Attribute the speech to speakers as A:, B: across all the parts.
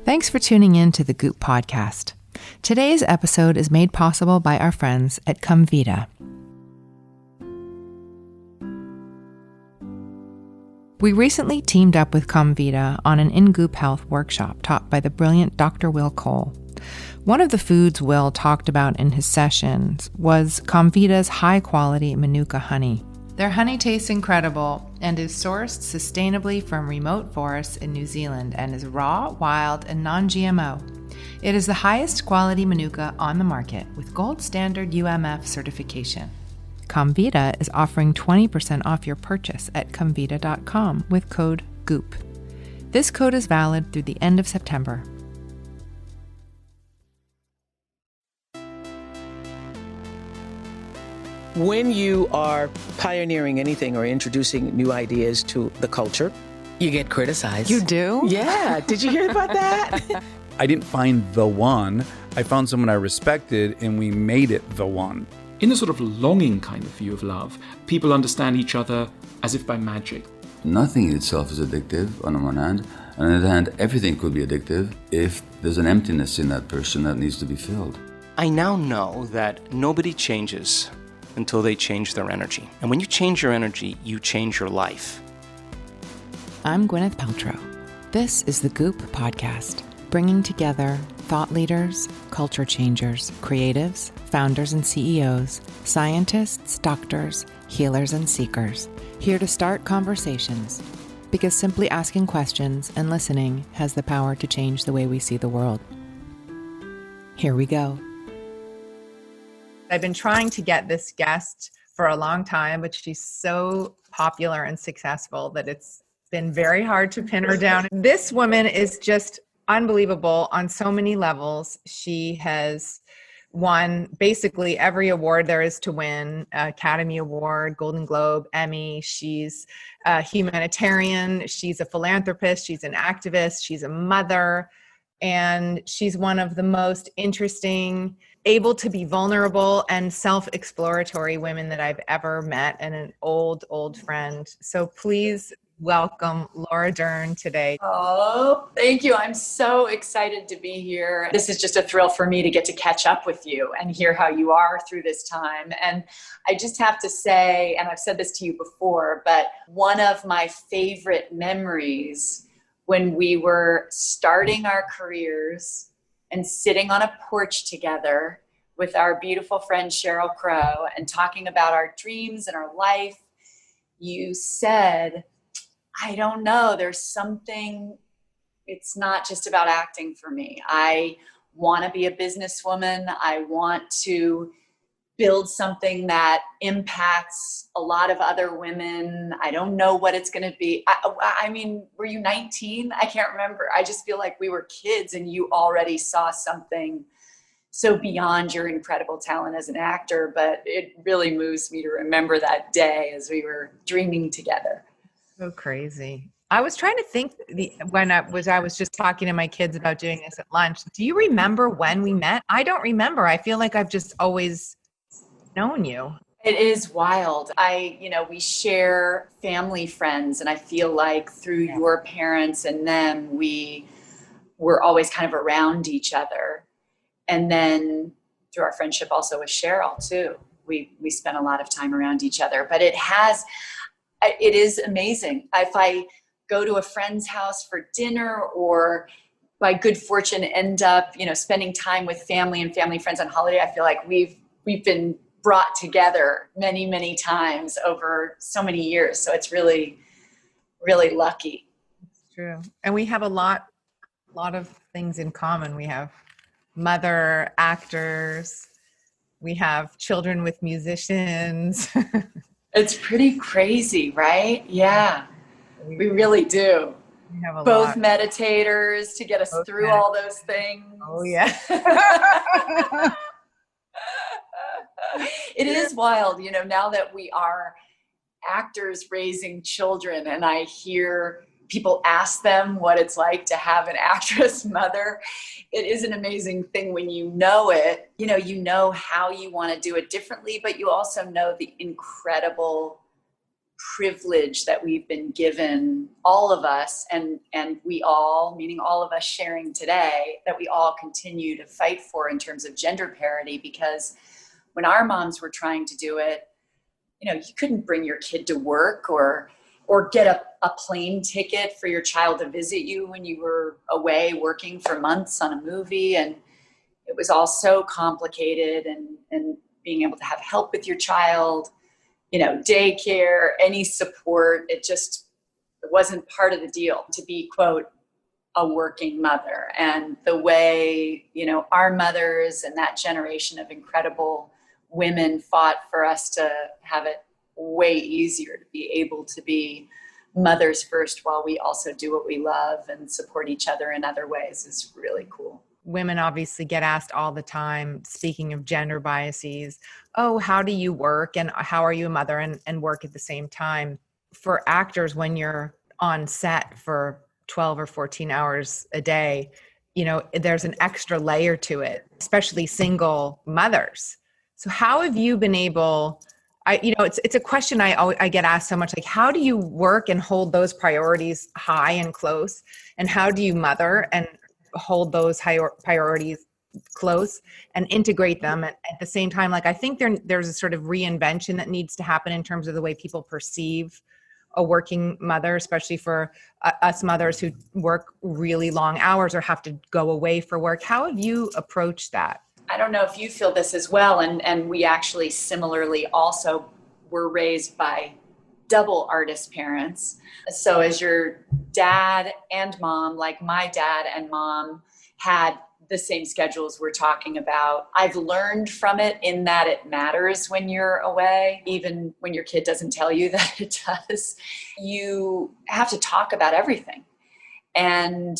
A: Thanks for tuning in to the Goop Podcast. Today's episode is made possible by our friends at Comvita. We recently teamed up with Comvita on an in-Goop Health workshop taught by the brilliant Dr. Will Cole. One of the foods Will talked about in his sessions was Comvita's high-quality Manuka honey. Their honey tastes incredible and is sourced sustainably from remote forests in New Zealand and is raw, wild, and non-GMO. It is the highest quality Manuka on the market with gold standard UMF certification. Comvita is offering 20% off your purchase at comvita.com with code GOOP. This code is valid through the end of September.
B: When you are pioneering anything or introducing new ideas to the culture, you get criticized.
A: You do?
B: Yeah. Did you hear about that?
C: I didn't find the one. I found someone I respected, and we made it the one.
D: In a sort of longing kind of view of love, people understand each other as if by magic.
E: Nothing in itself is addictive on the one hand. On the other hand, everything could be addictive if there's an emptiness in that person that needs to be filled.
F: I now know that nobody changes until they change their energy. And when you change your energy, you change your life.
A: I'm Gwyneth Paltrow. This is the Goop Podcast, bringing together thought leaders, culture changers, creatives, founders and CEOs, scientists, doctors, healers, and seekers, here to start conversations, because simply asking questions and listening has the power to change the way we see the world. Here we go. I've been trying to get this guest for a long time, but she's so popular and successful that it's been very hard to pin her down. This woman is just unbelievable on so many levels. She has won basically every award there is to win, Academy Award, Golden Globe, Emmy. She's a humanitarian. She's a philanthropist. She's an activist. She's a mother. And she's one of the most interesting, able to be vulnerable and self-exploratory women that I've ever met, and an old friend. So please welcome Laura Dern today.
G: Oh, thank you. I'm so excited to be here. This is just a thrill for me to get to catch up with you and hear how you are through this time. And I just have to say, and I've said this to you before, but one of my favorite memories when we were starting our careers and sitting on a porch together with our beautiful friend Sheryl Crow and talking about our dreams and our life, you said, I don't know, there's something, it's not just about acting for me. I want to be a businesswoman. I want to build something that impacts a lot of other women. I don't know what it's going to be. I mean, were you 19? I can't remember. I just feel like we were kids and you already saw something so beyond your incredible talent as an actor, but it really moves me to remember that day as we were dreaming together.
A: So crazy. I was trying to think when I was just talking to my kids about doing this at lunch. Do you remember when we met? I don't remember. I feel like I've just always known you.
G: It is wild. We share family friends, and I feel like through your parents and them, we were always kind of around each other. And then through our friendship also with Sheryl too, we spent a lot of time around each other. But it is amazing. If I go to a friend's house for dinner or by good fortune end up, spending time with family and family friends on holiday, I feel like we've been brought together many, many times over so many years. So it's really, really lucky.
A: It's true. And we have a lot of things in common. We have mother actors. We have children with musicians.
G: It's pretty crazy, right? Yeah, we really do.
A: We have
G: both meditators to get us through all those things.
A: Oh, yeah.
G: It is wild, now that we are actors raising children and I hear people ask them what it's like to have an actress mother. It is an amazing thing when you know it, you know how you want to do it differently, but you also know the incredible privilege that we've been given, all of us, and we all, meaning all of us sharing today, that we all continue to fight for in terms of gender parity. Because when our moms were trying to do it, you couldn't bring your kid to work or get a plane ticket for your child to visit you when you were away working for months on a movie. And it was all so complicated, and being able to have help with your child, daycare, any support, it wasn't part of the deal to be, quote, a working mother. And the way, our mothers and that generation of incredible women fought for us to have it way easier to be able to be mothers first while we also do what we love and support each other in other ways is really cool.
A: Women obviously get asked all the time, speaking of gender biases, oh, how do you work and how are you a mother and work at the same time? For actors, when you're on set for 12 or 14 hours a day, there's an extra layer to it, especially single mothers. So how have you been able, it's a question I get asked so much, like, how do you work and hold those priorities high and close? And how do you mother and hold those higher priorities close and integrate them at the same time? Like, I think there's a sort of reinvention that needs to happen in terms of the way people perceive a working mother, especially for us mothers who work really long hours or have to go away for work. How have you approached that?
G: I don't know if you feel this as well. And we actually similarly also were raised by double artist parents. So as your dad and mom, like my dad and mom had the same schedules we're talking about, I've learned from it in that it matters when you're away, even when your kid doesn't tell you that it does. You have to talk about everything and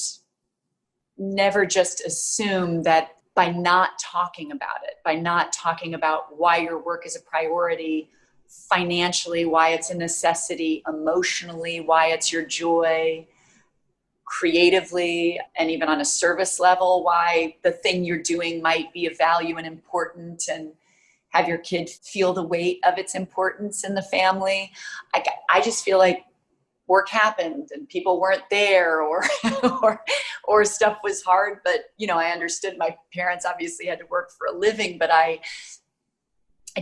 G: never just assume that by not talking about it, by not talking about why your work is a priority, financially, why it's a necessity, emotionally, why it's your joy, creatively, and even on a service level, why the thing you're doing might be of value and important, and have your kid feel the weight of its importance in the family. I just feel like work happened and people weren't there, or stuff was hard. But, I understood my parents obviously had to work for a living, but I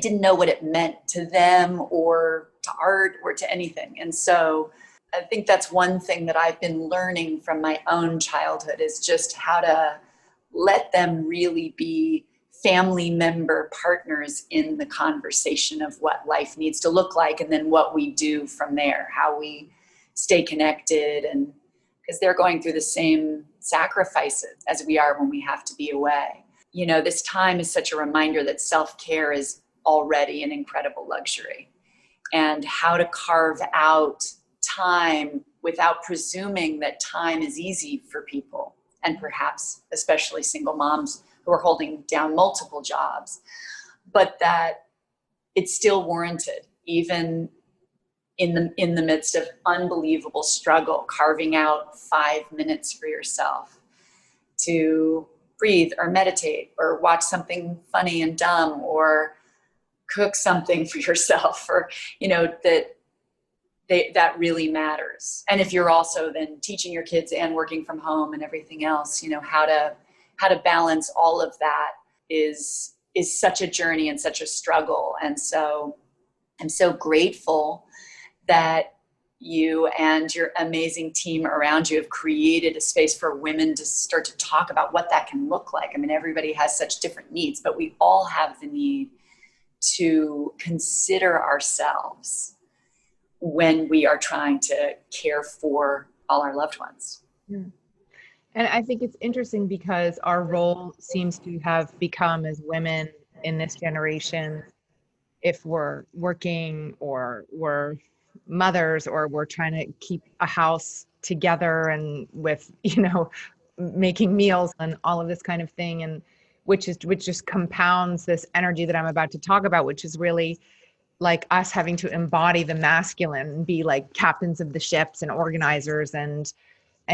G: didn't know what it meant to them or to art or to anything. And so I think that's one thing that I've been learning from my own childhood, is just how to let them really be family member partners in the conversation of what life needs to look like, and then what we do from there, how we stay connected, and because they're going through the same sacrifices as we are when we have to be away. This time is such a reminder that self-care is already an incredible luxury, and how to carve out time without presuming that time is easy for people, and perhaps especially single moms who are holding down multiple jobs, but that it's still warranted, even in the midst of unbelievable struggle, carving out 5 minutes for yourself to breathe or meditate or watch something funny and dumb or cook something for yourself, or that really matters. And if you're also then teaching your kids and working from home and everything else, how to balance all of that is such a journey and such a struggle. And so I'm so grateful that you and your amazing team around you have created a space for women to start to talk about what that can look like. I mean, everybody has such different needs, but we all have the need to consider ourselves when we are trying to care for all our loved ones.
A: And I think it's interesting because our role seems to have become, as women in this generation, if we're working or we're mothers or we're trying to keep a house together and with, making meals and all of this kind of thing, and which just compounds this energy that I'm about to talk about, which is really like us having to embody the masculine and be like captains of the ships and organizers. And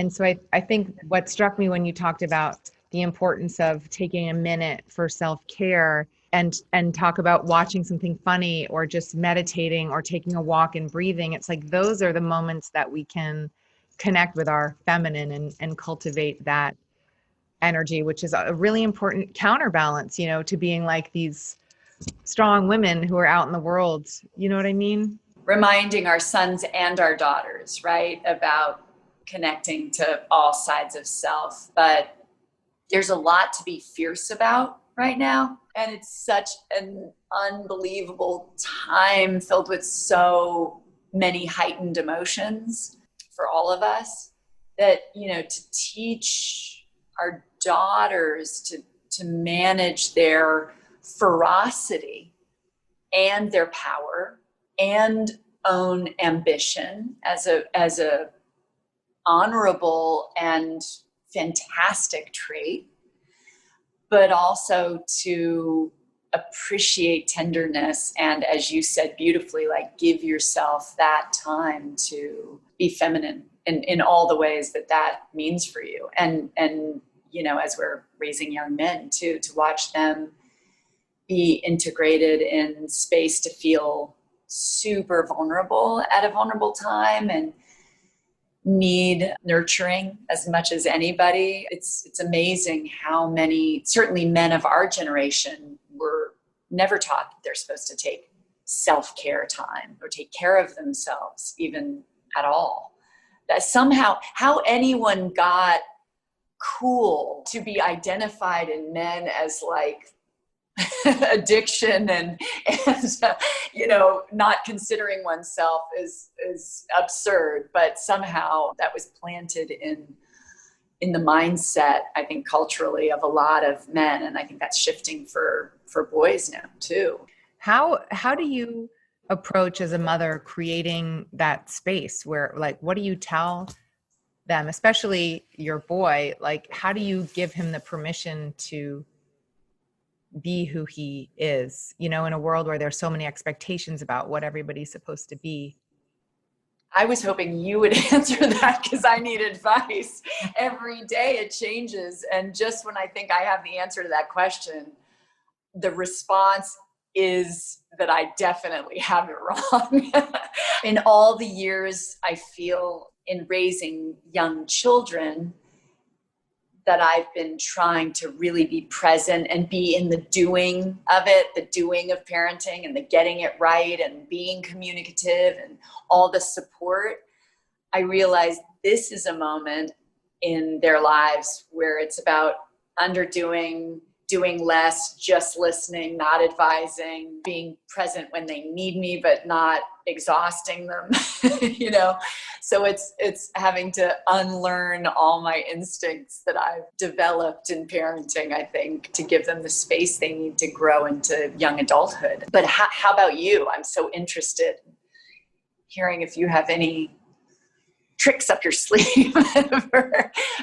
A: so I think what struck me when you talked about the importance of taking a minute for self-care and talk about watching something funny or just meditating or taking a walk and breathing. It's like those are the moments that we can connect with our feminine and cultivate that energy, which is a really important counterbalance, you know, to being like these strong women who are out in the world. You know what I mean?
G: Reminding our sons and our daughters, right, about connecting to all sides of self. But there's a lot to be fierce about right now. And it's such an unbelievable time filled with so many heightened emotions for all of us that, you know, to teach our daughters to manage their ferocity and their power and own ambition as a honorable and fantastic trait, but also to appreciate tenderness and, as you said beautifully, like give yourself that time to be feminine in all the ways that means for you. And you know, as we're raising young men too, to watch them be integrated in space to feel super vulnerable at a vulnerable time and need nurturing as much as anybody. It's amazing how many, certainly men of our generation, were never taught that they're supposed to take self-care time or take care of themselves even at all. That somehow, how anyone got cool to be identified in men as like addiction and you know, not considering oneself is absurd, but somehow that was planted in the mindset, I think, culturally, of a lot of men, and I think that's shifting for boys now too.
A: How do you approach as a mother creating that space where, like, what do you tell them, especially your boy? Like, how do you give him the permission to be who he is, you know, in a world where there's so many expectations about what everybody's supposed to be?
G: I was hoping you would answer that, because I need advice. Every day it changes. And just when I think I have the answer to that question, the response is that I definitely have it wrong. In all the years I feel in raising young children, that I've been trying to really be present and be in the doing of it, the doing of parenting and the getting it right and being communicative and all the support, I realized this is a moment in their lives where it's about underdoing, doing less, just listening, not advising, being present when they need me, but not exhausting them, you know? So it's having to unlearn all my instincts that I've developed in parenting, I think, to give them the space they need to grow into young adulthood. But how about you? I'm so interested in hearing if you have any tricks up your sleeve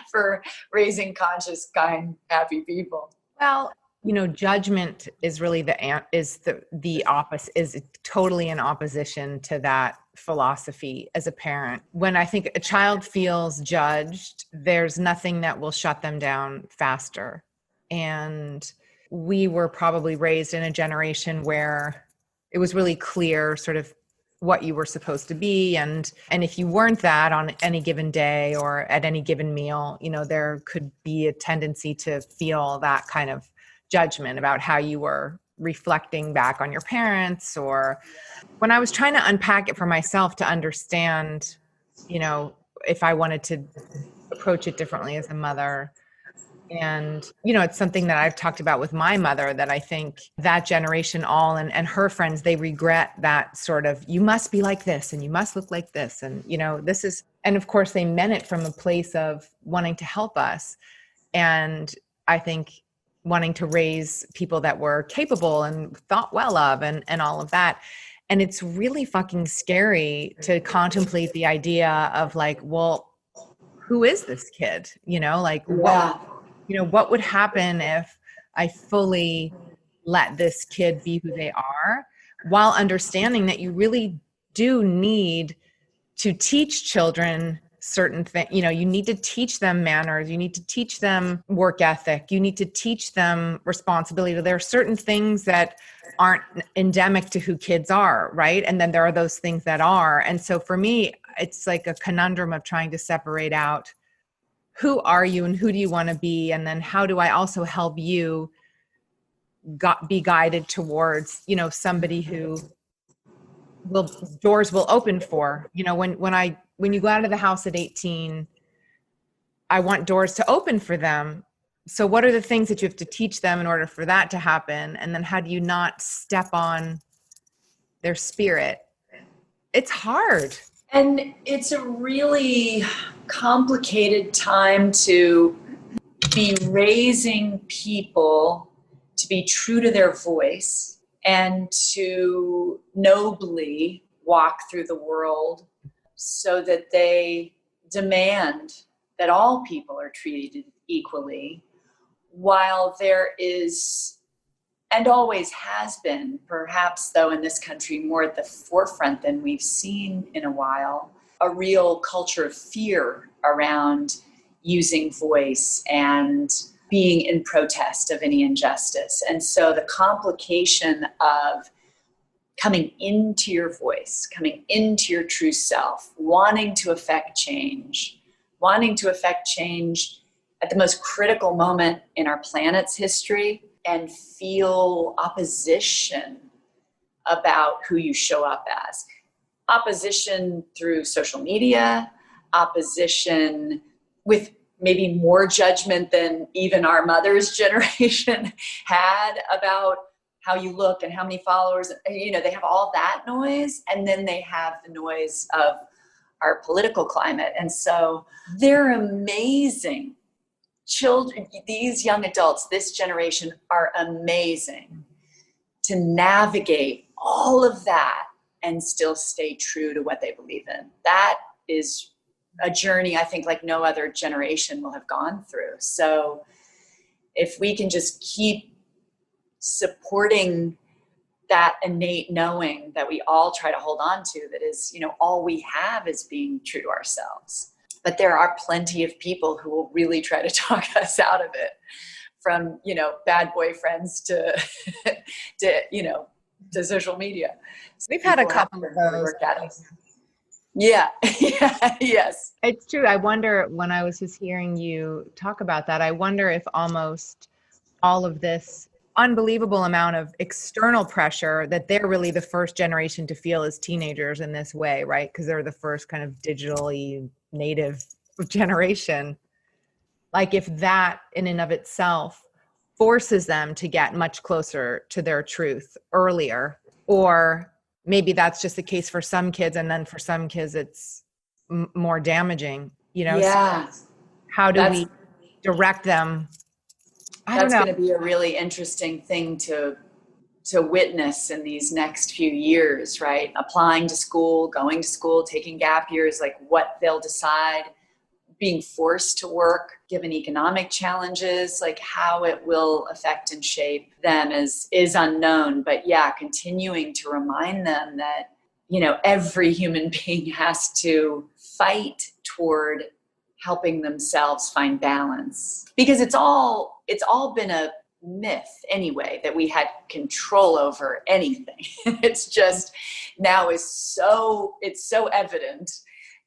G: for raising conscious, kind, happy people.
A: Well, you know, judgment is really the opposite, is totally in opposition to that philosophy as a parent. When I think a child feels judged, there's nothing that will shut them down faster. And we were probably raised in a generation where it was really clear sort of what you were supposed to be. And if you weren't that on any given day or at any given meal, you know, there could be a tendency to feel that kind of judgment about how you were reflecting back on your parents. Or when I was trying to unpack it for myself to understand, you know, if I wanted to approach it differently as a mother. And, you know, it's something that I've talked about with my mother, that I think that generation and her friends, they regret that sort of, you must be like this and you must look like this. And, you know, and of course they meant it from a place of wanting to help us. And I think wanting to raise people that were capable and thought well of and all of that. And it's really fucking scary to contemplate the idea of like, well, who is this kid? You know, like, what would happen if I fully let this kid be who they are, while understanding that you really do need to teach children certain things. You know, you need to teach them manners. You need to teach them work ethic. You need to teach them responsibility. There are certain things that aren't endemic to who kids are, right? And then there are those things that are. And so for me, it's like a conundrum of trying to separate out who are you and who do you want to be? And then how do I also help you be guided towards, you know, somebody who doors will open for, you know, when you go out of the house at 18, I want doors to open for them. So what are the things that you have to teach them in order for that to happen? And then how do you not step on their spirit? It's hard.
G: And it's a really complicated time to be raising people to be true to their voice and to nobly walk through the world so that they demand that all people are treated equally, while there is, and always has been, perhaps though in this country more at the forefront than we've seen in a while, a real culture of fear around using voice and being in protest of any injustice. And so the complication of coming into your voice, coming into your true self, wanting to affect change at the most critical moment in our planet's history, and feel opposition about who you show up as. Opposition through social media, opposition with maybe more judgment than even our mother's generation had about how you look and how many followers. You know, they have all that noise, and then they have the noise of our political climate. And so they're amazing. Children, these young adults, this generation are amazing to navigate all of that and still stay true to what they believe in. That is a journey I think like no other generation will have gone through. So if we can just keep supporting that innate knowing that we all try to hold on to, that is, you know, all we have is being true to ourselves. But there are plenty of people who will really try to talk us out of it, from, you know, bad boyfriends to, to social media. So
A: We've had a couple of those.
G: Yeah. Yes.
A: It's true. I wonder, when I was just hearing you talk about that, I wonder if almost all of this unbelievable amount of external pressure that they're really the first generation to feel as teenagers in this way, right? Because they're the first kind of digitally native generation. Like if that in and of itself forces them to get much closer to their truth earlier, or maybe that's just the case for some kids, and then for some kids it's more damaging, you know?
G: Yeah.
A: So how do we direct them?
G: That's going to be a really interesting thing to witness in these next few years, right? Applying to school, going to school, taking gap years, like what they'll decide, being forced to work, given economic challenges, like how it will affect and shape them is unknown. But yeah, continuing to remind them that, you know, every human being has to fight toward helping themselves find balance, because it's all been a myth anyway that we had control over anything. It's just now it's so evident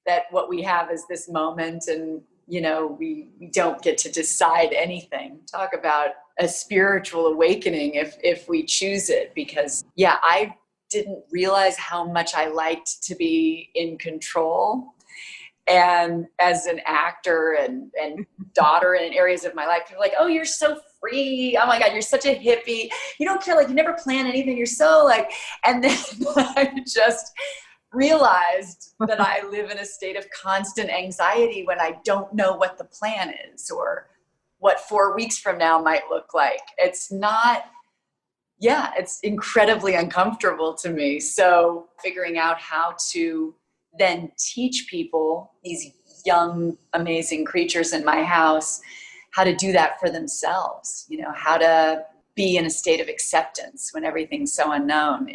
G: that what we have is this moment, and you know, we don't get to decide anything. Talk about a spiritual awakening if we choose it, because yeah, I didn't realize how much I liked to be in control. And as an actor and daughter in areas of my life, people are like, oh, you're so free. Oh my God, you're such a hippie. You don't care, like you never plan anything. You're so like, and then I just realized that I live in a state of constant anxiety when I don't know what the plan is or what 4 weeks from now might look like. It's incredibly uncomfortable to me. So figuring out how to then teach people, these young, amazing creatures in my house, how to do that for themselves, you know, how to be in a state of acceptance when everything's so unknown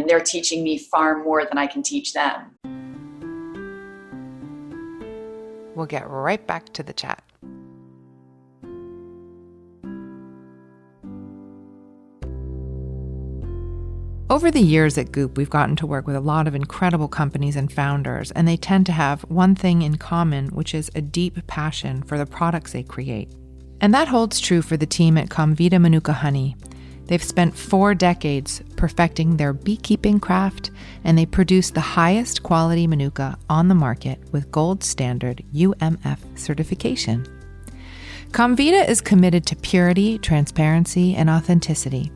G: they're teaching me far more than I can teach them.
A: we'll get right back to the chat. Over the years at Goop, we've gotten to work with a lot of incredible companies and founders, and they tend to have one thing in common, which is a deep passion for the products they create. And that holds true for the team at Comvita Manuka Honey. They've spent 4 decades perfecting their beekeeping craft, and they produce the highest quality Manuka on the market with gold standard UMF certification. Comvita is committed to purity, transparency, and authenticity.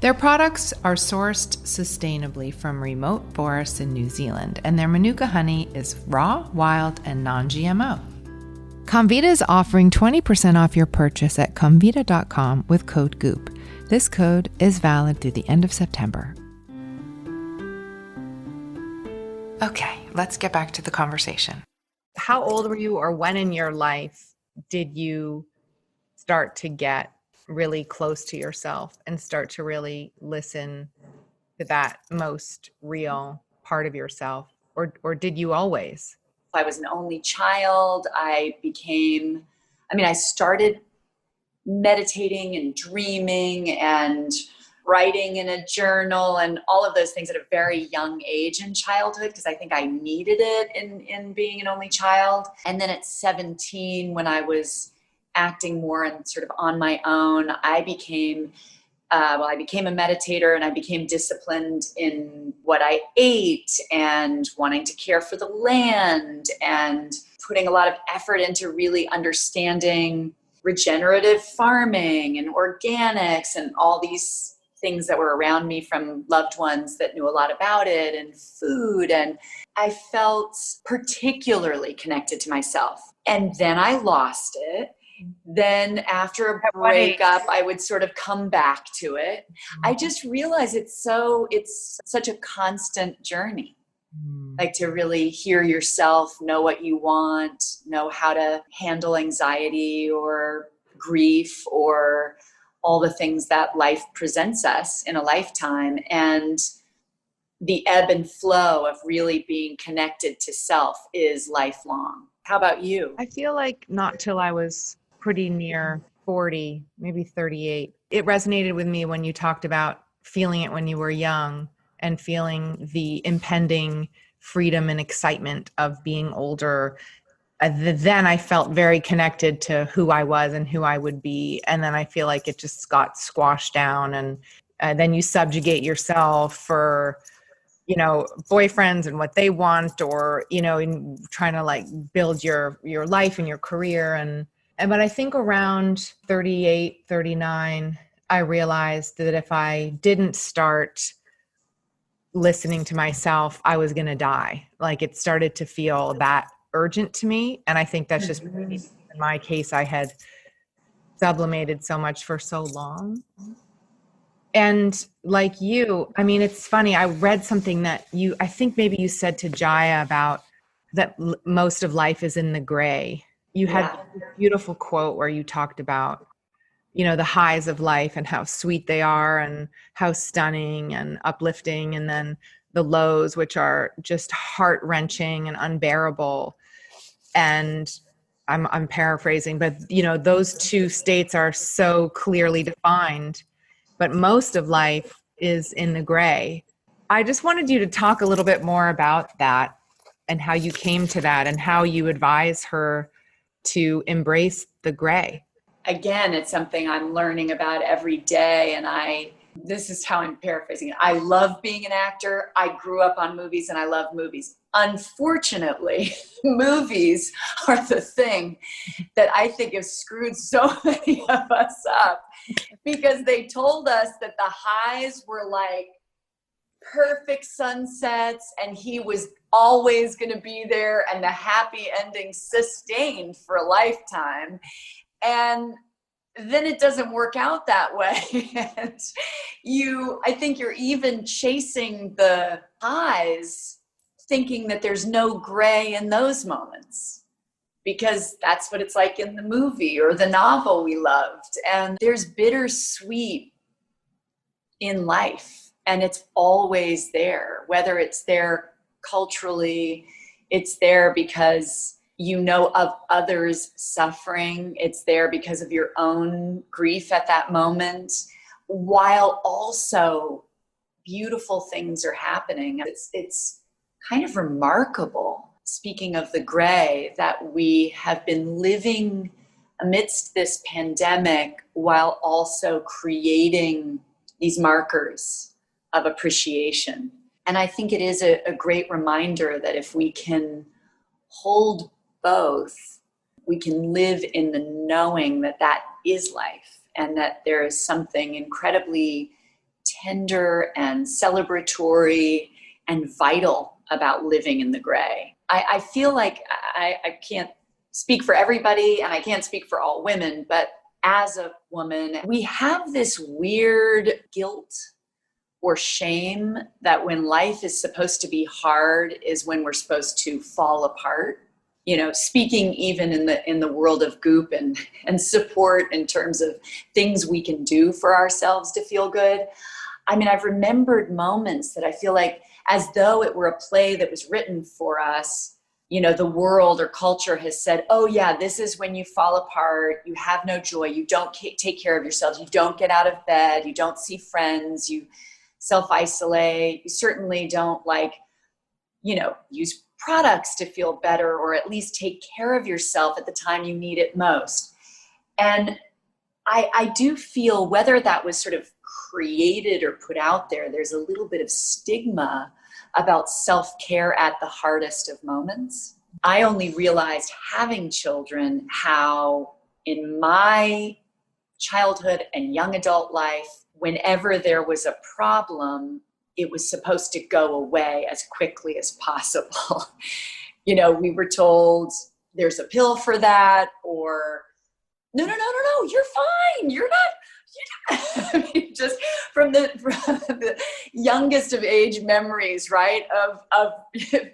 A: Their products are sourced sustainably from remote forests in New Zealand, and their Manuka honey is raw, wild, and non-GMO. Comvita is offering 20% off your purchase at comvita.com with code GOOP. This code is valid through the end of September. Okay, let's get back to the conversation.
H: How old were you, or when in your life did you start to get really close to yourself and start to really listen to that most real part of yourself? Or did you always?
G: I was an only child. I started meditating and dreaming and writing in a journal and all of those things at a very young age in childhood, because I think I needed it in being an only child. And then at 17, when I was acting more and sort of on my own, I became a meditator, and I became disciplined in what I ate and wanting to care for the land and putting a lot of effort into really understanding regenerative farming and organics and all these things that were around me from loved ones that knew a lot about it, and food. And I felt particularly connected to myself. And then I lost it. Then after a breakup, I would sort of come back to it. I just realized it's such a constant journey. Like to really hear yourself, know what you want, know how to handle anxiety or grief or all the things that life presents us in a lifetime, and the ebb and flow of really being connected to self is lifelong. How about you?
H: I feel like not till I was pretty near 40, maybe 38. It resonated with me when you talked about feeling it when you were young and feeling the impending freedom and excitement of being older. Then I felt very connected to who I was and who I would be. And then I feel like it just got squashed down. And then you subjugate yourself for, boyfriends and what they want, or, in trying to like build your life and your career. But I think around 38, 39, I realized that if I didn't start listening to myself, I was going to die. Like it started to feel that urgent to me. And I think that's just in my case, I had sublimated so much for so long. And like you, it's funny. I read something that I think maybe you said to Jaya about that most of life is in the gray. You had a beautiful quote where you talked about, the highs of life and how sweet they are and how stunning and uplifting. And then the lows, which are just heart-wrenching and unbearable. And I'm paraphrasing, but those two states are so clearly defined, but most of life is in the gray. I just wanted you to talk a little bit more about that and how you came to that and how you advise her to embrace the gray.
G: Again, it's something I'm learning about every day. And this is how I'm paraphrasing it. I love being an actor. I grew up on movies and I love movies. Unfortunately, movies are the thing that I think have screwed so many of us up, because they told us that the highs were like perfect sunsets and he was always going to be there and the happy ending sustained for a lifetime. And then it doesn't work out that way. And I think you're even chasing the highs thinking that there's no gray in those moments, because that's what it's like in the movie or the novel we loved. And there's bittersweet in life, and it's always there, whether it's there culturally, it's there because you know of others suffering. It's there because of your own grief at that moment, while also beautiful things are happening. It's kind of remarkable, speaking of the gray, that we have been living amidst this pandemic while also creating these markers of appreciation. And I think it is a great reminder that if we can hold both, we can live in the knowing that that is life and that there is something incredibly tender and celebratory and vital about living in the gray. I feel like I can't speak for everybody and I can't speak for all women, but as a woman, we have this weird guilt or shame that when life is supposed to be hard is when we're supposed to fall apart. You know, speaking even in the world of Goop and support in terms of things we can do for ourselves to feel good. I mean, I've remembered moments that I feel like as though it were a play that was written for us. You know, the world or culture has said, oh yeah, this is when you fall apart, you have no joy, you don't take care of yourselves, you don't get out of bed, you don't see friends, you self-isolate, you certainly don't use products to feel better or at least take care of yourself at the time you need it most. And I do feel whether that was sort of created or put out there, there's a little bit of stigma about self-care at the hardest of moments. I only realized having children how in my childhood and young adult life, whenever there was a problem, it was supposed to go away as quickly as possible. You know, we were told there's a pill for that, or no, you're fine. You're not. I mean, just from the youngest of age memories, right, of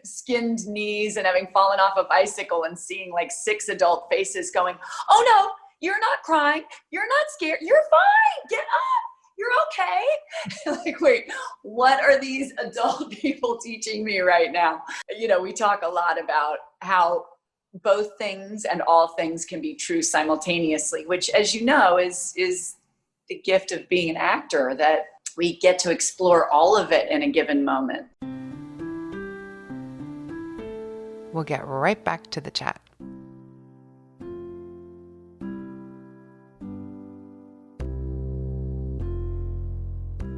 G: skinned knees and having fallen off a bicycle and seeing like 6 adult faces going, oh no, you're not crying. You're not scared. You're fine. Get up. You're okay. Like, wait, what are these adult people teaching me right now? You know, we talk a lot about how both things and all things can be true simultaneously, which, as you know, is the gift of being an actor, that we get to explore all of it in a given moment.
A: We'll get right back to the chat.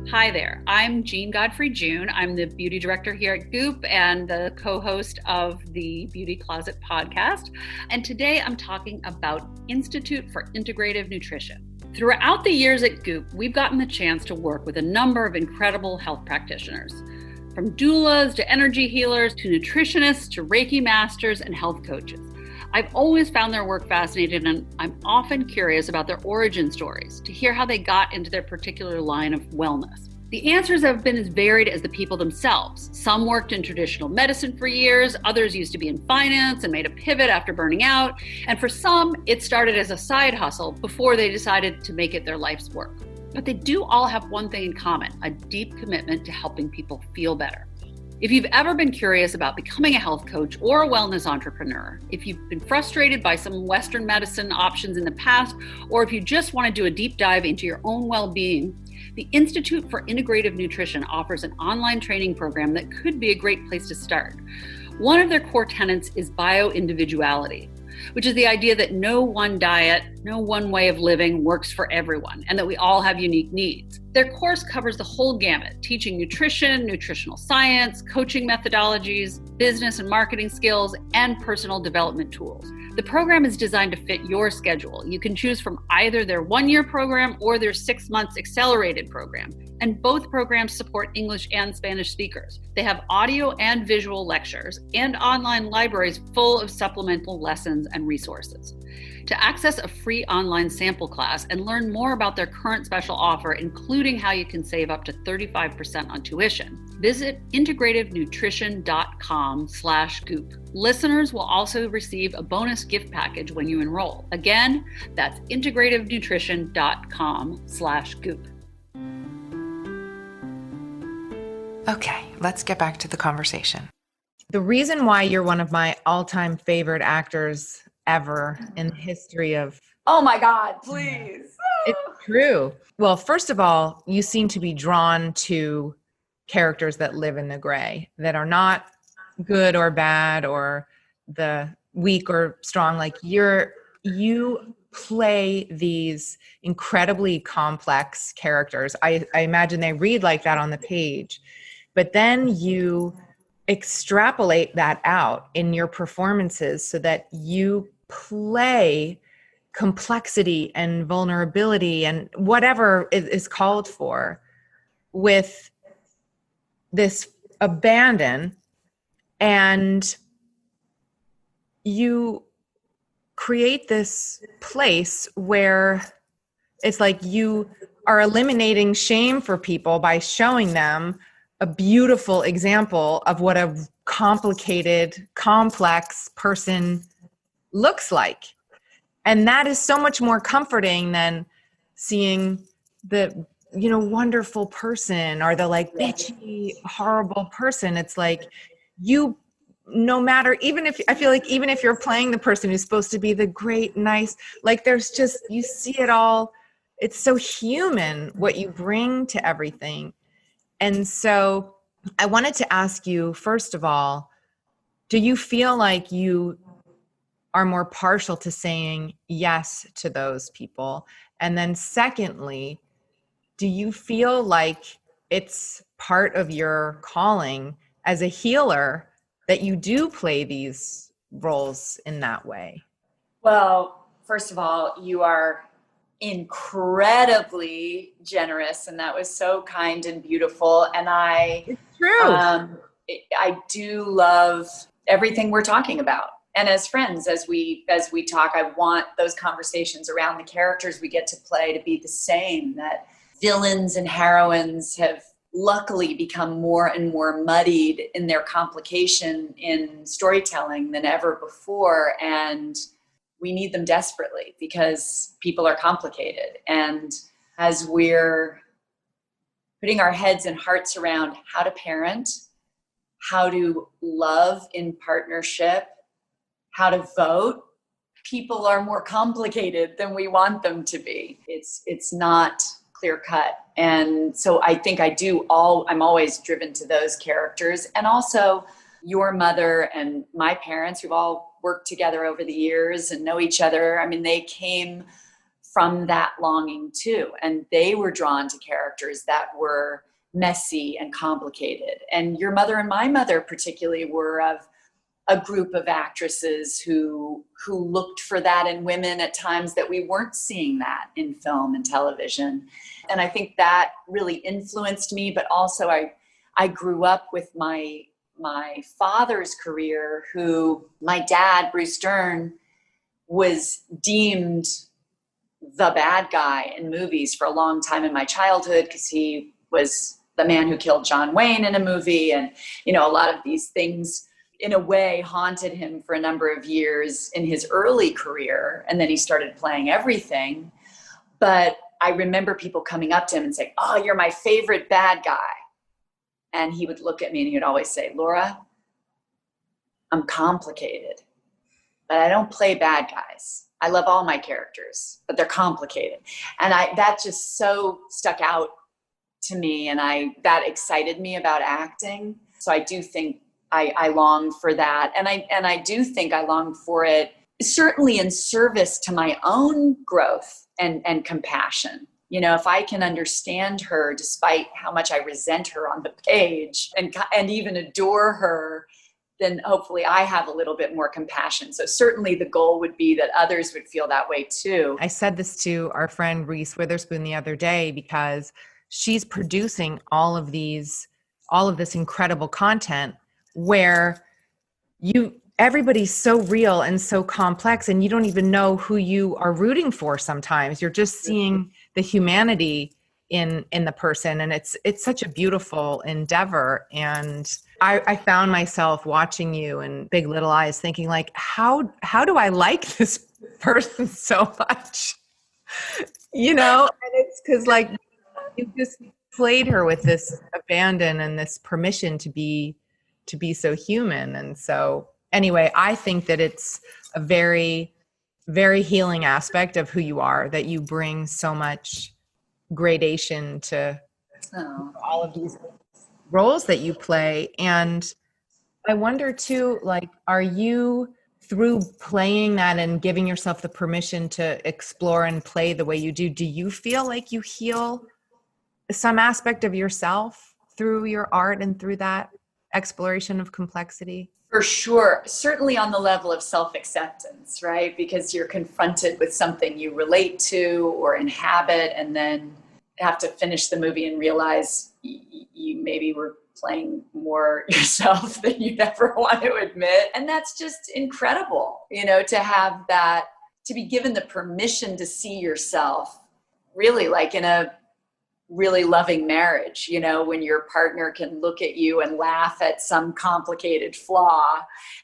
I: Hi there, I'm Jean Godfrey June. I'm the beauty director here at Goop and the co-host of the Beauty Closet podcast. And today I'm talking about Institute for Integrative Nutrition. Throughout the years at Goop, we've gotten the chance to work with a number of incredible health practitioners, from doulas to energy healers to nutritionists to Reiki masters and health coaches. I've always found their work fascinating, and I'm often curious about their origin stories to hear how they got into their particular line of wellness. The answers have been as varied as the people themselves. Some worked in traditional medicine for years, others used to be in finance and made a pivot after burning out, and for some, it started as a side hustle before they decided to make it their life's work. But they do all have one thing in common: a deep commitment to helping people feel better. If you've ever been curious about becoming a health coach or a wellness entrepreneur, if you've been frustrated by some Western medicine options in the past, or if you just want to do a deep dive into your own well-being, the Institute for Integrative Nutrition offers an online training program that could be a great place to start. One of their core tenets is bio-individuality, which is the idea that no one diet, no one way of living works for everyone, and that we all have unique needs. Their course covers the whole gamut, teaching nutrition, nutritional science, coaching methodologies, business and marketing skills, and personal development tools. The program is designed to fit your schedule. You can choose from either their 1-year program or their 6 months accelerated program. And both programs support English and Spanish speakers. They have audio and visual lectures and online libraries full of supplemental lessons and resources. To access a free online sample class and learn more about their current special offer, including how you can save up to 35% on tuition, visit integrativenutrition.com/goop. Listeners will also receive a bonus gift package when you enroll. Again, that's integrativenutrition.com/goop.
A: Okay, let's get back to the conversation.
H: the reason why you're one of my all-time favorite actors ever in the history of...
G: Oh my God, please.
H: It's true. Well, first of all, you seem to be drawn to characters that live in the gray, that are not good or bad or the weak or strong. Like you play these incredibly complex characters. I imagine they read like that on the page, but then you extrapolate that out in your performances so that you play complexity and vulnerability and whatever is called for with this abandon, and you create this place where it's like you are eliminating shame for people by showing them a beautiful example of what a complicated, complex person looks like. And that is so much more comforting than seeing the, wonderful person or the like bitchy, horrible person. It's like no matter, I feel like even if you're playing the person who's supposed to be the great, nice, like there's just, you see it all. It's so human what you bring to everything. And so I wanted to ask you, first of all, do you feel like you are more partial to saying yes to those people? And then secondly, do you feel like it's part of your calling as a healer that you do play these roles in that way?
G: Well, first of all, you are incredibly generous, and that was so kind and beautiful. And
H: It's true.
G: I do love everything we're talking about. And as friends, as we talk, I want those conversations around the characters we get to play to be the same, that villains and heroines have luckily become more and more muddied in their complication in storytelling than ever before. And we need them desperately because people are complicated. And as we're putting our heads and hearts around how to parent, how to love in partnership, how to vote, people are more complicated than we want them to be. It's not clear cut. And so I think I'm always driven to those characters. And also your mother and my parents, who've all worked together over the years and know each other. I mean, they came from that longing too. And they were drawn to characters that were messy and complicated. And your mother and my mother particularly were of a group of actresses who looked for that in women at times that we weren't seeing that in film and television. And I think that really influenced me, but also I grew up with my father's career, who my dad, Bruce Dern, was deemed the bad guy in movies for a long time in my childhood because he was the man who killed John Wayne in a movie. And, a lot of these things in a way haunted him for a number of years in his early career. And then he started playing everything. But I remember people coming up to him and saying, "Oh, you're my favorite bad guy." And he would look at me and he would always say, "Laura, I'm complicated, but I don't play bad guys. I love all my characters, but they're complicated." And that just so stuck out to me, and that excited me about acting. So I do think I long for that. And I do think I long for it certainly in service to my own growth and compassion. If I can understand her despite how much I resent her on the page and even adore her, then hopefully I have a little bit more compassion. So certainly the goal would be that others would feel that way too.
H: I said this to our friend Reese Witherspoon the other day because she's producing all of this incredible content where everybody's so real and so complex, and you don't even know who you are rooting for sometimes. You're just seeing the humanity in the person, and it's such a beautiful endeavor. And I found myself watching you in Big Little Lies thinking like, how do I like this person so much? And it's because like you just played her with this abandon and this permission to to be so human. And so anyway, I think that it's a very, very healing aspect of who you are, that you bring so much gradation to all of these roles that you play. And I wonder too, like, are you, through playing that and giving yourself the permission to explore and play the way you do you feel like you heal some aspect of yourself through your art and through that exploration of complexity?
G: For sure. Certainly on the level of self-acceptance, right? Because you're confronted with something you relate to or inhabit, and then have to finish the movie and realize you maybe were playing more yourself than you ever want to admit. And that's just incredible, to have that, to be given the permission to see yourself really like in a really loving marriage, when your partner can look at you and laugh at some complicated flaw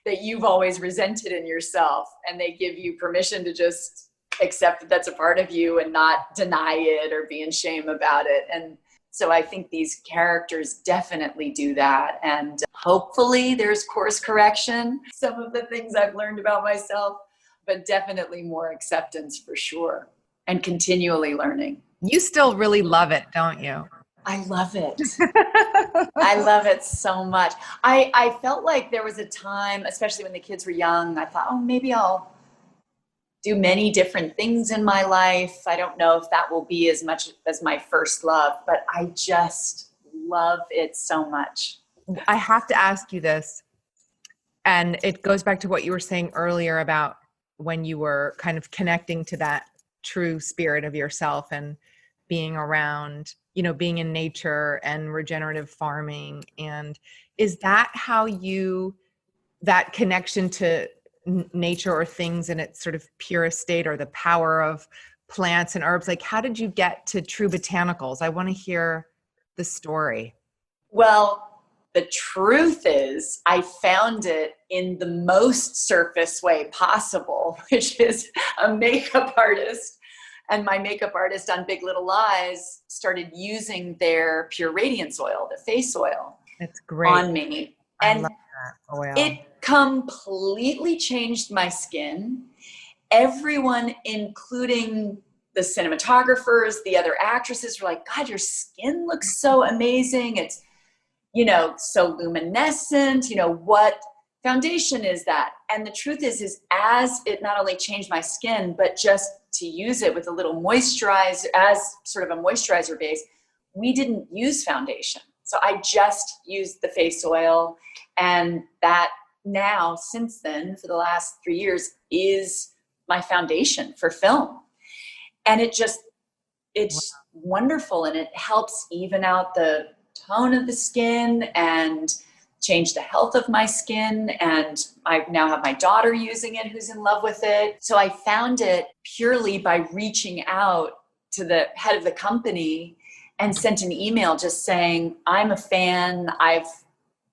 G: that you've always resented in yourself, and they give you permission to just accept that that's a part of you and not deny it or be in shame about it. And so I think these characters definitely do that. And hopefully there's course correction, some of the things I've learned about myself, but definitely more acceptance for sure, and continually learning.
H: You still really love it, don't you?
G: I love it. I love it so much. I felt like there was a time, especially when the kids were young, I thought, oh, maybe I'll do many different things in my life. I don't know if that will be as much as my first love, but I just love it so much.
H: I have to ask you this, and it goes back to what you were saying earlier about when you were kind of connecting to that true spirit of yourself and being around, being in nature and regenerative farming. And is that how that connection to nature or things in its sort of purest state, or the power of plants and herbs, like how did you get to true botanicals? I want to hear the story.
G: Well, the truth is I found it in the most surface way possible, which is a makeup artist. And my makeup artist on Big Little Lies started using their Pure Radiance oil, the face oil.
H: That's great.
G: On me. And
H: I love that oil.
G: It completely changed my skin. Everyone, including the cinematographers, the other actresses, were like, God, your skin looks so amazing. It's, so luminescent. What foundation is that? And the truth is as it not only changed my skin, but just to use it with a little moisturizer as sort of a moisturizer base, we didn't use foundation. So I just used the face oil, and that now, since then, for the last 3 years, is my foundation for film. And it's wonderful, and it helps even out the tone of the skin and change the health of my skin. And I now have my daughter using it who's in love with it. So I found it purely by reaching out to the head of the company and sent an email just saying, I'm a fan. I've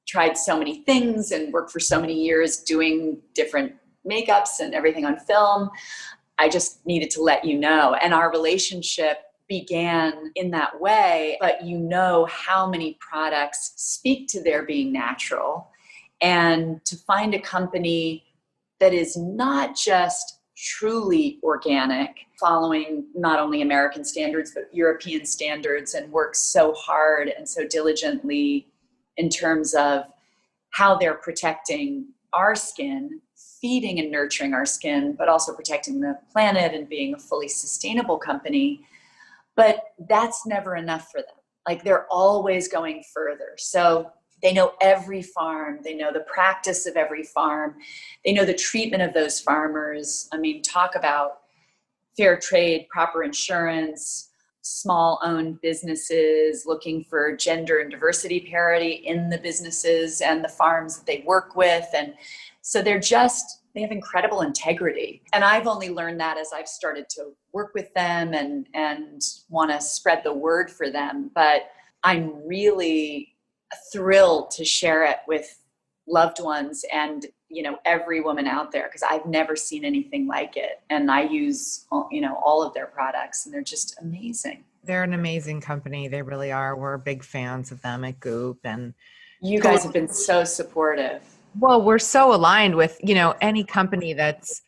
G: tried so many things and worked for so many years doing different makeups and everything on film. I just needed to let you know. And our relationship began in that way, but how many products speak to their being natural. And to find a company that is not just truly organic, following not only American standards, but European standards, and works so hard and so diligently in terms of how they're protecting our skin, feeding and nurturing our skin, but also protecting the planet and being a fully sustainable company. But that's never enough for them. Like, they're always going further. So they know every farm. They know the practice of every farm. They know the treatment of those farmers. I mean, talk about fair trade, proper insurance, small owned businesses looking for gender and diversity parity in the businesses and the farms that they work with. And so they have incredible integrity. And I've only learned that as I've started to work with them and want to spread the word for them. But I'm really thrilled to share it with loved ones and, every woman out there, because I've never seen anything like it. And I use, all of their products, and they're just amazing.
H: They're an amazing company. They really are. We're big fans of them at Goop. And
G: You guys have been so supportive.
H: Well, we're so aligned with, any company that's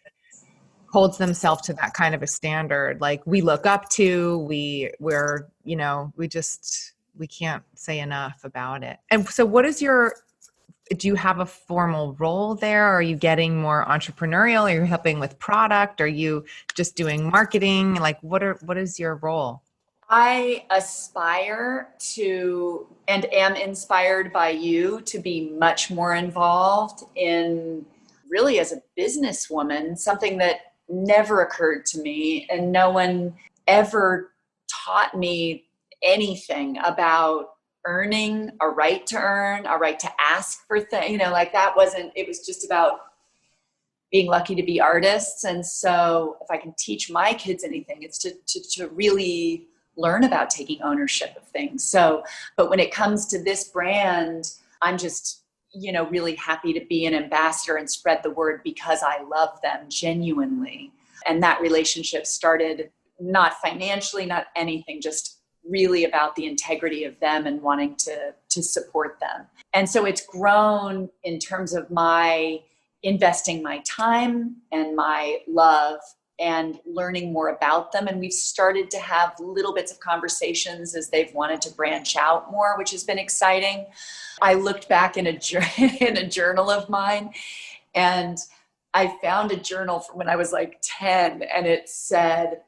H: holds themselves to that kind of a standard. Like we look up to, we're, we can't say enough about it. And so do you have a formal role there? Are you getting more entrepreneurial? Are you helping with product? Are you just doing marketing? Like what is your role?
G: I aspire to and am inspired by you to be much more involved in, really as a businesswoman, something that never occurred to me, and no one ever taught me anything about earning a right to earn, a right to ask for things, it was just about being lucky to be artists. And so if I can teach my kids anything, it's to really learn about taking ownership of things. So, but when it comes to this brand, I'm just, really happy to be an ambassador and spread the word because I love them genuinely. And that relationship started not financially, not anything, just really about the integrity of them and wanting to support them. And so it's grown in terms of my investing my time and my love and learning more about them. And we've started to have little bits of conversations as they've wanted to branch out more, which has been exciting. I looked back in a journal of mine, and I found a journal from when I was like 10, and it said,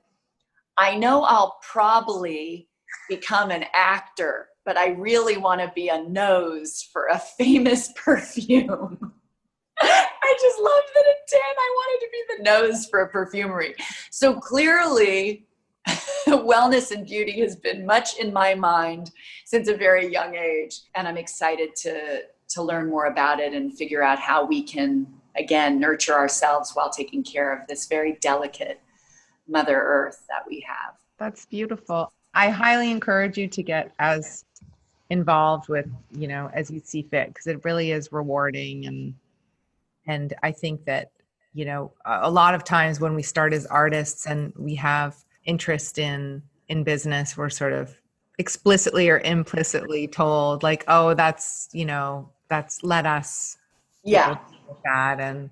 G: I know I'll probably become an actor, but I really want to be a nose for a famous perfume. I just loved that at 10, I wanted to be the nose for a perfumery. So clearly, wellness and beauty has been much in my mind since a very young age. And I'm excited to learn more about it and figure out how we can, again, nurture ourselves while taking care of this very delicate Mother Earth that we have.
H: That's beautiful. I highly encourage you to get as involved with, as you see fit, because it really is rewarding. And I think that, a lot of times when we start as artists and we have interest in business, we're sort of explicitly or implicitly told like, oh, that's let us
G: Yeah.
H: with that. And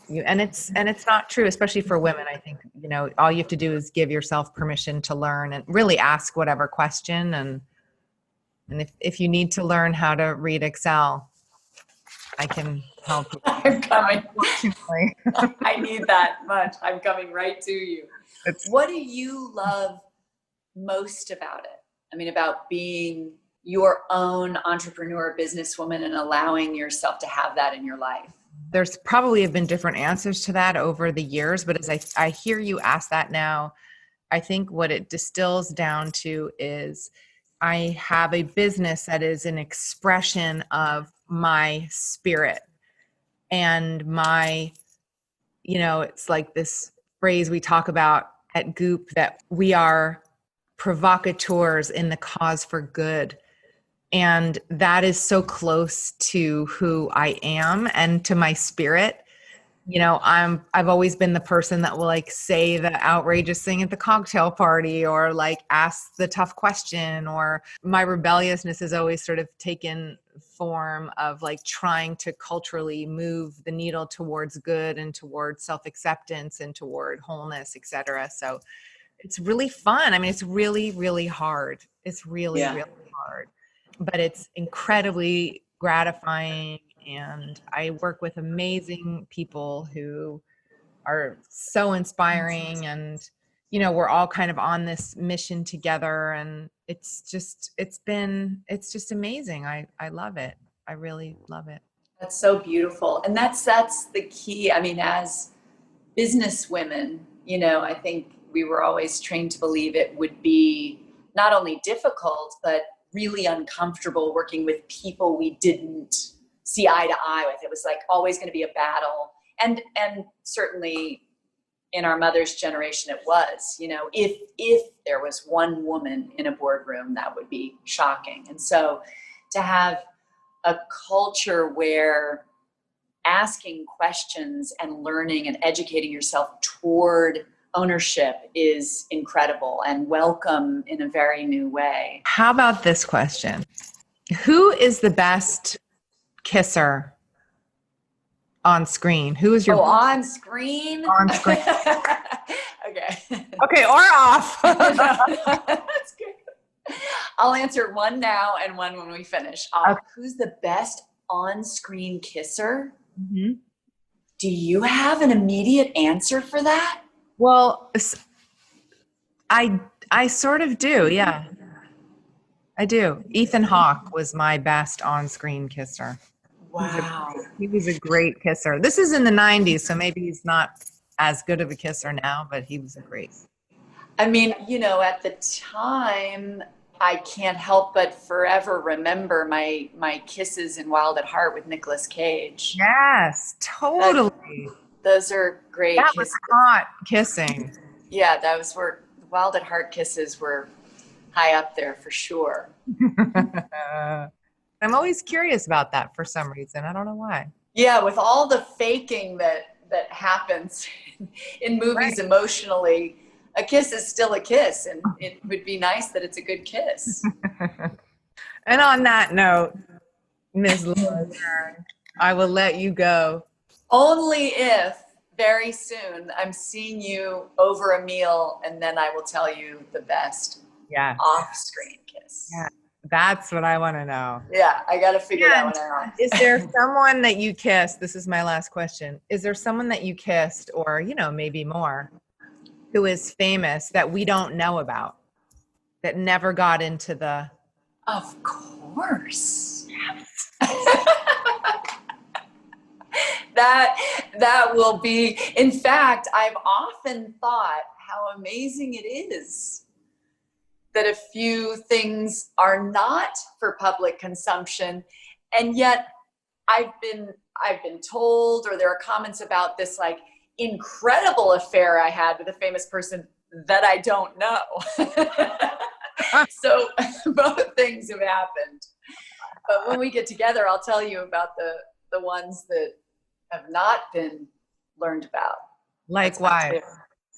H: it's not true, especially for women. I think, all you have to do is give yourself permission to learn and really ask whatever question. And if you need to learn how to read Excel, I can help you.
G: I'm coming. I need that much. I'm coming right to you. What do you love most about it? I mean, about being your own entrepreneur, businesswoman, and allowing yourself to have that in your life?
H: There's probably have been different answers to that over the years, but as I hear you ask that now, I think what it distills down to is I have a business that is an expression of my spirit and my, it's like this phrase we talk about at Goop, that we are provocateurs in the cause for good. And that is so close to who I am and to my spirit. I've always been the person that will like say the outrageous thing at the cocktail party or like ask the tough question, or my rebelliousness has always sort of taken form of like trying to culturally move the needle towards good and towards self-acceptance and toward wholeness, etc. So it's really fun. I mean, it's really, really hard. It's really, really hard, but it's incredibly gratifying. And I work with amazing people who are so inspiring, and, we're all kind of on this mission together, and it's just amazing. I love it. I really love it.
G: That's so beautiful. And that's the key. I mean, as business women, I think we were always trained to believe it would be not only difficult, but really uncomfortable working with people we didn't see eye to eye with. It was like always going to be a battle. And certainly in our mother's generation, it was, if there was one woman in a boardroom, that would be shocking. And so to have a culture where asking questions and learning and educating yourself toward ownership is incredible and welcome in a very new way.
H: How about this question? Who is the best kisser on screen? Who is your
G: on screen?
H: On screen.
G: Okay.
H: Okay, or off.
G: That's good. I'll answer one now and one when we finish.
H: Okay.
G: Who's the best on-screen kisser?
H: Mm-hmm.
G: Do you have an immediate answer for that?
H: Well, I sort of do, yeah. I do. Ethan Hawke was my best on-screen kisser.
G: Wow.
H: He was a great kisser. This is in the 90s, so maybe he's not as good of a kisser now, but he was a great.
G: I mean, at the time, I can't help but forever remember my kisses in Wild at Heart with Nicolas Cage.
H: Yes, totally.
G: Those are great.
H: That was hot kissing.
G: Yeah, those were Wild at Heart kisses were high up there for sure.
H: I'm always curious about that for some reason. I don't know why.
G: Yeah, with all the faking that happens in movies emotionally, a kiss is still a kiss, and it would be nice that it's a good kiss.
H: And on that note, Ms. Laura Dern, I will let you go.
G: Only if very soon I'm seeing you over a meal, and then I will tell you the best off-screen kiss.
H: Yeah, that's what I want to know.
G: Yeah, I got to figure that one out.
H: Is there someone that you kissed? This is my last question. Is there someone that you kissed, or maybe more, who is famous that we don't know about, that never got into the...
G: Of course.
H: Yes.
G: That will be, in fact, I've often thought how amazing it is that a few things are not for public consumption, and yet I've been told, or there are comments about this like incredible affair I had with a famous person that I don't know. So both things have happened. But when we get together, I'll tell you about the ones that have not been learned about.
H: Likewise.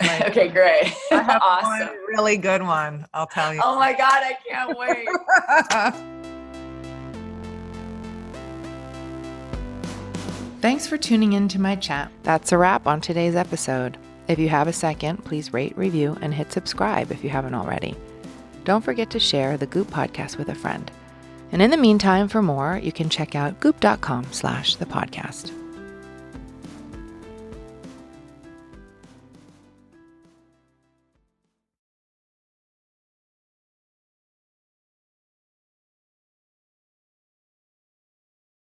G: Okay, great.
H: I have
G: awesome.
H: one really good one, I'll tell you.
G: Oh my God, I can't wait.
A: Thanks for tuning in to my chat. That's a wrap on today's episode. If you have a second, please rate, review, and hit subscribe if you haven't already. Don't forget to share the Goop podcast with a friend. And in the meantime, for more, you can check out goop.com/thepodcast.